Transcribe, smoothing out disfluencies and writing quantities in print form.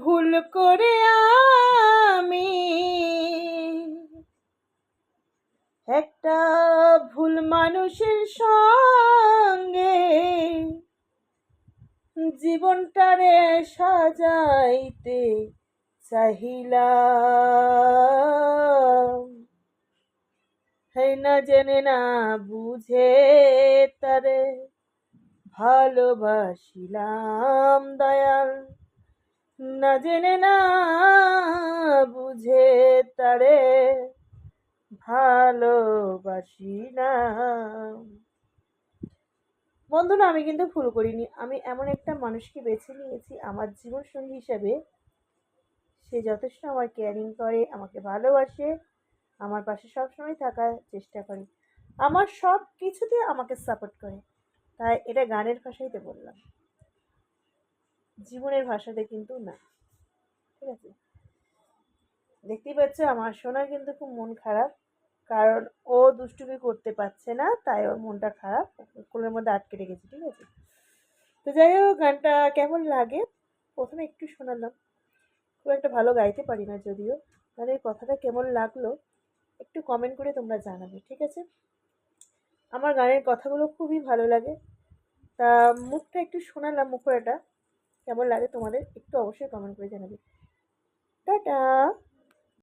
ভুল করে আমি একটা ভুল মানুষের সঙ্গে জীবনটারে সাজাইতে চাহিলাম, হেই না জেনে না বুঝে তারে ভালোবাসিলাম দয়াল, না জেনে না বুঝে তারে ভালোবাসিলাম। বন্ধুরা, আমি কিন্তু ভুল করিনি। আমি এমন একটা মানুষকে বেছে নিয়েছি আমার জীবনসঙ্গী হিসেবে। সে যথেষ্ট আমার কেয়ারিং করে, আমাকে ভালোবাসে, আমার পাশে সবসময় থাকার চেষ্টা করে, আমার সব কিছুতে আমাকে সাপোর্ট করে। তাই এটা গানের ভাষাইতে বললাম, জীবনের ভাষাতে কিন্তু না। ঠিক আছে, দেখতেই পাচ্ছ আমার সোনার কিন্তু খুব মন খারাপ, কারণ ও দুষ্টুমি করতে পারছে না, তাই ওর মনটা খারাপ, কোলের মধ্যে আটকে রেখেছে। ঠিক আছে, তো যাই হোক, গানটা কেমন লাগে প্রথমে একটু শোনালাম। খুব একটা ভালো গাইতে পারি না যদিও। গানের কথাটা কেমন লাগলো একটু কমেন্ট করে তোমরা জানাবে। ঠিক আছে, আমার গানের কথাগুলো খুবই ভালো লাগে। তা মুখটা একটু শোনালাম, মুখরাটা কেমন লাগে তোমাদের একটু অবশ্যই কমেন্ট করে জানাবে। টাটা।